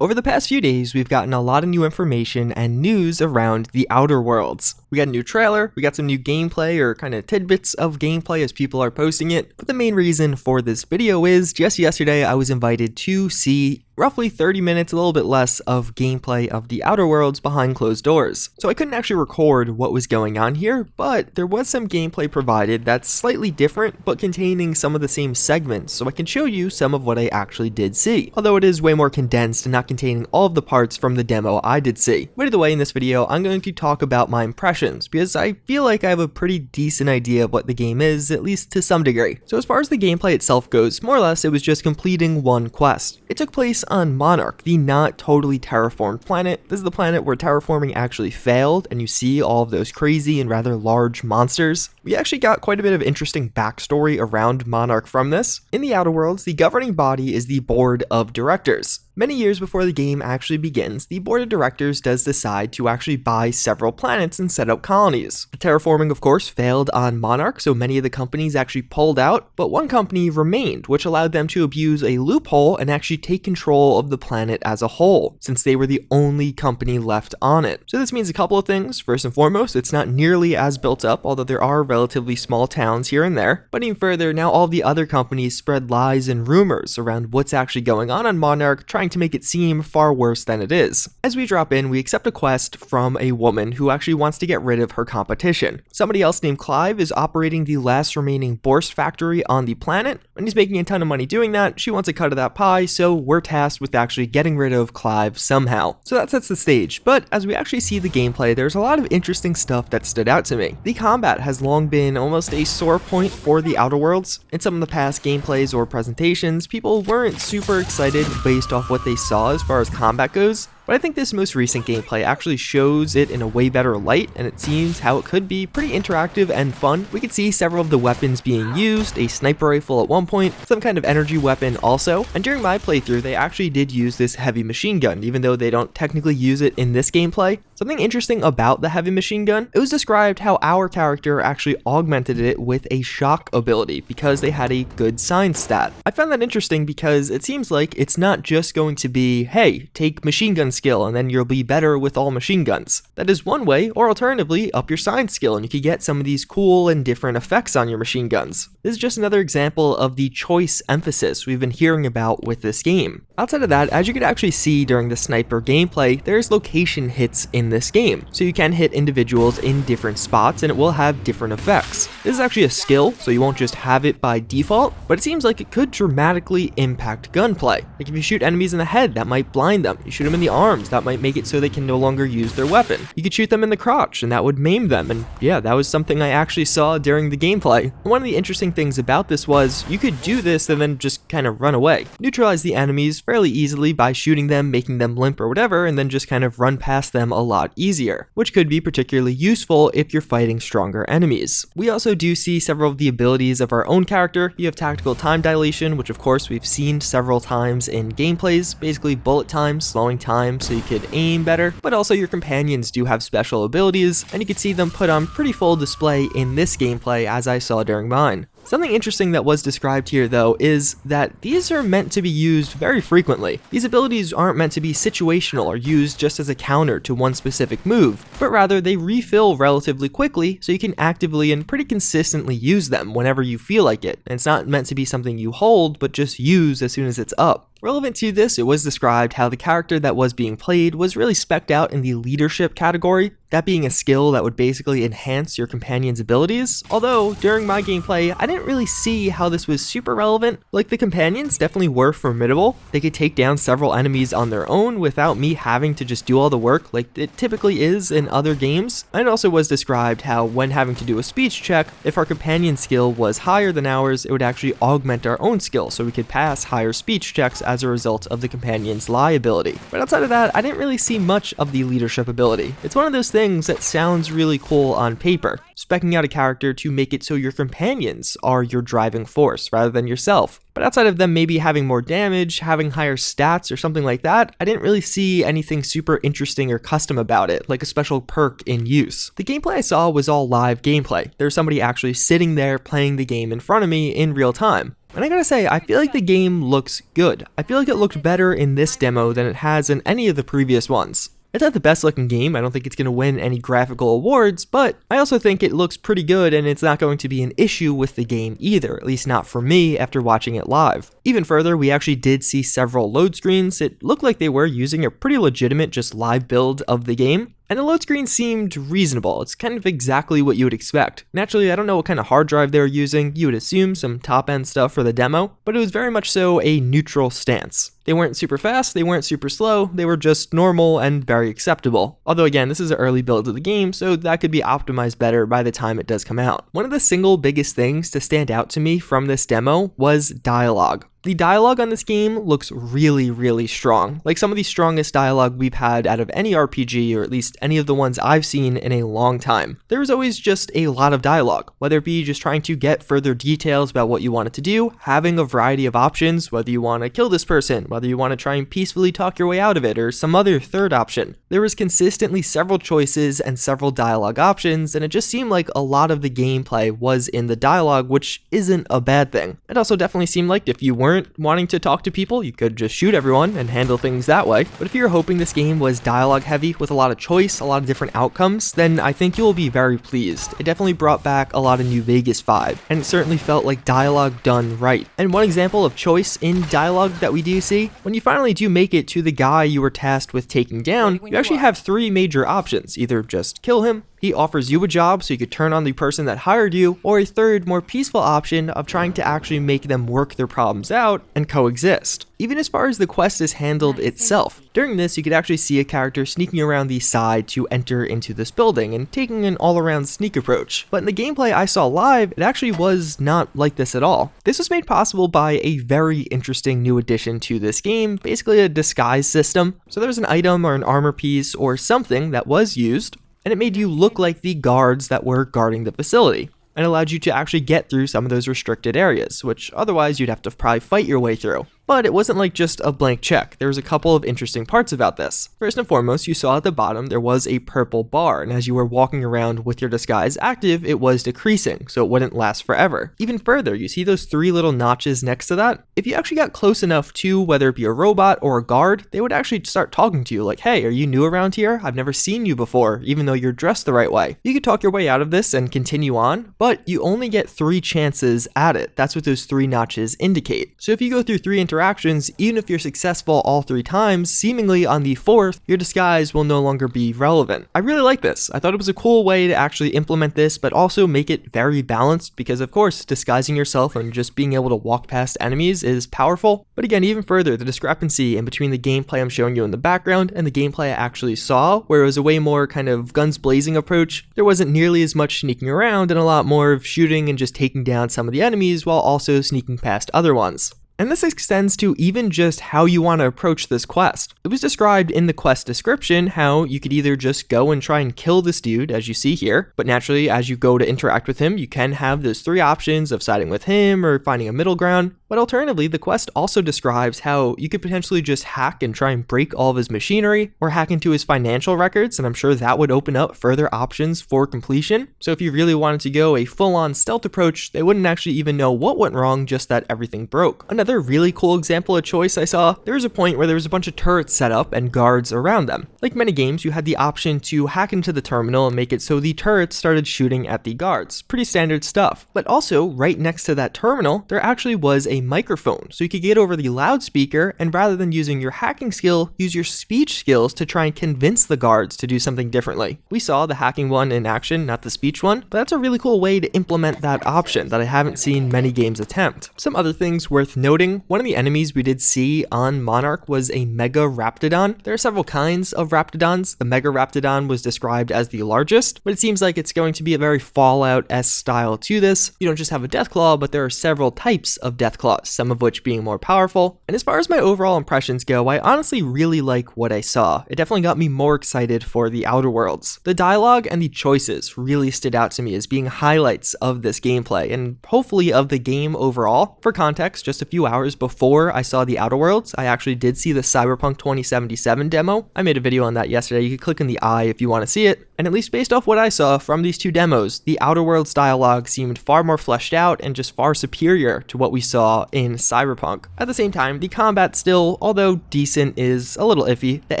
Over the past few days, we've gotten a lot of new information and news around the Outer Worlds. We got a new trailer, we got some new gameplay or kind of tidbits of gameplay as people are posting it, but the main reason for this video is just yesterday I was invited to see roughly 30 minutes, a little bit less, of gameplay of the Outer Worlds behind closed doors. So I couldn't actually record what was going on here, but there was some gameplay provided that's slightly different, but containing some of the same segments, so I can show you some of what I actually did see. Although it is way more condensed and not containing all of the parts from the demo I did see. But either way, in this video, I'm going to talk about my impressions, because I feel like I have a pretty decent idea of what the game is, at least to some degree. So as far as the gameplay itself goes, more or less it was just completing one quest. It took place on Monarch, the not totally terraformed planet. This is the planet where terraforming actually failed, and you see all of those crazy and rather large monsters. We actually got quite a bit of interesting backstory around Monarch from this. In the Outer Worlds, the governing body is the Board of Directors. Many years before the game actually begins, the Board of Directors does decide to actually buy several planets and set up colonies. The terraforming, of course, failed on Monarch, so many of the companies actually pulled out, but one company remained, which allowed them to abuse a loophole and actually take control of the planet as a whole, since they were the only company left on it. So this means a couple of things. First and foremost, it's not nearly as built up, although there are relatively small towns here and there. But even further, now all the other companies spread lies and rumors around what's actually going on Monarch, trying to make it seem far worse than it is. As we drop in, we accept a quest from a woman who actually wants to get rid of her competition. Somebody else named Clive is operating the last remaining Borst factory on the planet, and he's making a ton of money doing that. She wants a cut of that pie, so we're tasked with actually getting rid of Clive somehow. So that sets the stage, but as we actually see the gameplay, there's a lot of interesting stuff that stood out to me. The combat has long been almost a sore point for the Outer Worlds. In some of the past gameplays or presentations, people weren't super excited based off what they saw as far as combat goes. But I think this most recent gameplay actually shows it in a way better light, and it seems how it could be pretty interactive and fun. We could see several of the weapons being used, a sniper rifle at one point, some kind of energy weapon also, and during my playthrough they actually did use this heavy machine gun, even though they don't technically use it in this gameplay. Something interesting about the heavy machine gun, it was described how our character actually augmented it with a shock ability because they had a good science stat. I found that interesting because it seems like it's not just going to be, hey, take machine gun skill and then you'll be better with all machine guns. That is one way, or alternatively, up your science skill and you could get some of these cool and different effects on your machine guns. This is just another example of the choice emphasis we've been hearing about with this game. Outside of that, as you could actually see during the sniper gameplay, there's location hits in this game, so you can hit individuals in different spots and it will have different effects. This is actually a skill, so you won't just have it by default, but it seems like it could dramatically impact gunplay. Like if you shoot enemies in the head, that might blind them. You shoot them in the arms, that might make it so they can no longer use their weapon. You could shoot them in the crotch and that would maim them, and yeah, that was something I actually saw during the gameplay. One of the interesting things about this was you could do this and then just kind of run away. Neutralize the enemies fairly easily by shooting them, making them limp or whatever, and then just kind of run past them a lot easier, which could be particularly useful if you're fighting stronger enemies. We also do see several of the abilities of our own character. You have tactical time dilation, which of course we've seen several times in gameplays, basically bullet time, slowing time so you could aim better, but also your companions do have special abilities, and you can see them put on pretty full display in this gameplay as I saw during mine. Something interesting that was described here though is that these are meant to be used very frequently. These abilities aren't meant to be situational or used just as a counter to one specific move, but rather they refill relatively quickly so you can actively and pretty consistently use them whenever you feel like it. And it's not meant to be something you hold, but just use as soon as it's up. Relevant to this, it was described how the character that was being played was really specced out in the leadership category, that being a skill that would basically enhance your companion's abilities. Although, during my gameplay, I didn't really see how this was super relevant. Like, the companions definitely were formidable. They could take down several enemies on their own without me having to just do all the work like it typically is in other games. And it also was described how when having to do a speech check, if our companion skill was higher than ours, it would actually augment our own skill so we could pass higher speech checks as a result of the companion's lie ability. But outside of that, I didn't really see much of the leadership ability. It's one of those things that sounds really cool on paper, speccing out a character to make it so your companions are your driving force rather than yourself. But outside of them maybe having more damage, having higher stats or something like that, I didn't really see anything super interesting or custom about it, like a special perk in use. The gameplay I saw was all live gameplay. There was somebody actually sitting there playing the game in front of me in real time. And I gotta say, I feel like the game looks good. I feel like it looked better in this demo than it has in any of the previous ones. It's not the best looking game, I don't think it's going to win any graphical awards, but I also think it looks pretty good and it's not going to be an issue with the game either, at least not for me after watching it live. Even further, we actually did see several load screens. It looked like they were using a pretty legitimate just live build of the game. And the load screen seemed reasonable. It's kind of exactly what you would expect. Naturally, I don't know what kind of hard drive they were using. You would assume some top-end stuff for the demo, but it was very much so a neutral stance. They weren't super fast, they weren't super slow, they were just normal and very acceptable. Although again, this is an early build of the game, so that could be optimized better by the time it does come out. One of the single biggest things to stand out to me from this demo was dialogue. The dialogue on this game looks really, really strong. Like some of the strongest dialogue we've had out of any RPG, or at least any of the ones I've seen in a long time. There was always just a lot of dialogue, whether it be just trying to get further details about what you wanted to do, having a variety of options, whether you want to kill this person, whether you want to try and peacefully talk your way out of it, or some other third option. There was consistently several choices and several dialogue options, and it just seemed like a lot of the gameplay was in the dialogue, which isn't a bad thing. It also definitely seemed like if you weren't wanting to talk to people, you could just shoot everyone and handle things that way. But if you're hoping this game was dialogue heavy with a lot of choice, a lot of different outcomes, then I think you'll be very pleased. It definitely brought back a lot of New Vegas vibe, and it certainly felt like dialogue done right. And one example of choice in dialogue that we do see, when you finally do make it to the guy you were tasked with taking down, you actually have three major options. Either just kill him, he offers you a job so you could turn on the person that hired you, or a third, more peaceful option of trying to actually make them work their problems out and coexist. Even as far as the quest is handled itself, during this you could actually see a character sneaking around the side to enter into this building and taking an all-around sneak approach. But in the gameplay I saw live, it actually was not like this at all. This was made possible by a very interesting new addition to this game, basically a disguise system. So there was an item or an armor piece or something that was used, and it made you look like the guards that were guarding the facility, and allowed you to actually get through some of those restricted areas, which otherwise you'd have to probably fight your way through. But it wasn't like just a blank check. There was a couple of interesting parts about this. First and foremost, you saw at the bottom there was a purple bar, and as you were walking around with your disguise active, it was decreasing, so it wouldn't last forever. Even further, you see those three little notches next to that? If you actually got close enough to whether it be a robot or a guard, they would actually start talking to you like, hey, are you new around here? I've never seen you before, even though you're dressed the right way. You could talk your way out of this and continue on, but you only get 3 chances at it. That's what those 3 notches indicate. So if you go through 3 interactions, even if you're successful all 3 times, seemingly on the 4th, your disguise will no longer be relevant. I really like this. I thought it was a cool way to actually implement this, but also make it very balanced because, of course, disguising yourself and just being able to walk past enemies is powerful. But again, even further, the discrepancy in between the gameplay I'm showing you in the background and the gameplay I actually saw, where it was a way more kind of guns blazing approach, there wasn't nearly as much sneaking around and a lot more of shooting and just taking down some of the enemies while also sneaking past other ones. And this extends to even just how you want to approach this quest. It was described in the quest description how you could either just go and try and kill this dude, as you see here, but naturally as you go to interact with him, you can have those 3 options of siding with him or finding a middle ground. But alternatively, the quest also describes how you could potentially just hack and try and break all of his machinery or hack into his financial records, and I'm sure that would open up further options for completion. So if you really wanted to go a full-on stealth approach, they wouldn't actually even know what went wrong, just that everything broke. Another really cool example of choice I saw, there was a point where there was a bunch of turrets set up and guards around them. Like many games, you had the option to hack into the terminal and make it so the turrets started shooting at the guards. Pretty standard stuff. But also, right next to that terminal, there actually was a microphone, so you could get over the loudspeaker and rather than using your hacking skill, use your speech skills to try and convince the guards to do something differently. We saw the hacking one in action, not the speech one, but that's a really cool way to implement that option that I haven't seen many games attempt. Some other things worth noting, one of the enemies we did see on Monarch was a Mega Raptidon. There are several kinds of Raptidons. The Mega Raptidon was described as the largest, but it seems like it's going to be a very Fallout-esque style to this. You don't just have a Deathclaw, but there are several types of Deathclaws, some of which being more powerful. And as far as my overall impressions go, I honestly really like what I saw. It definitely got me more excited for the Outer Worlds. The dialogue and the choices really stood out to me as being highlights of this gameplay, and hopefully of the game overall. For context, just a few hours before I saw the Outer Worlds, I actually did see the Cyberpunk 2077 demo. I made a video on that yesterday. You can click in the eye if you want to see it. And at least based off what I saw from these 2 demos, the Outer Worlds dialogue seemed far more fleshed out and just far superior to what we saw saw in Cyberpunk. At the same time, the combat still, although decent, is a little iffy. The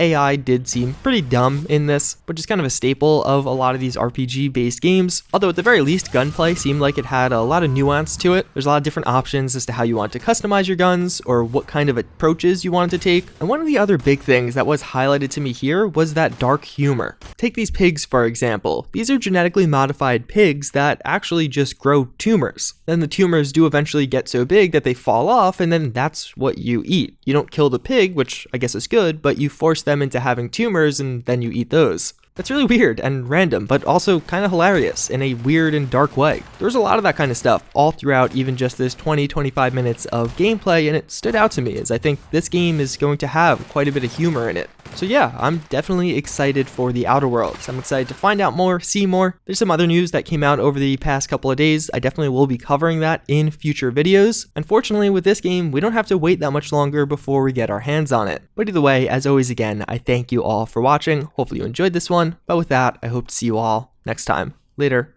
AI did seem pretty dumb in this, which is kind of a staple of a lot of these RPG-based games. Although at the very least, gunplay seemed like it had a lot of nuance to it. There's a lot of different options as to how you want to customize your guns or what kind of approaches you wanted to take. And one of the other big things that was highlighted to me here was that dark humor. Take these pigs, for example. These are genetically modified pigs that actually just grow tumors. Then the tumors do eventually get so big that they fall off, and then that's what you eat. You don't kill the pig, which I guess is good, but you force them into having tumors and then you eat those. That's really weird and random, but also kind of hilarious in a weird and dark way. There's a lot of that kind of stuff all throughout even just this 20-25 minutes of gameplay, and it stood out to me as I think this game is going to have quite a bit of humor in it. So yeah, I'm definitely excited for the Outer Worlds. I'm excited to find out more, see more. There's some other news that came out over the past couple of days. I definitely will be covering that in future videos. Unfortunately, with this game, we don't have to wait that much longer before we get our hands on it. But either way, as always again, I thank you all for watching. Hopefully you enjoyed this one. But with that, I hope to see you all next time. Later.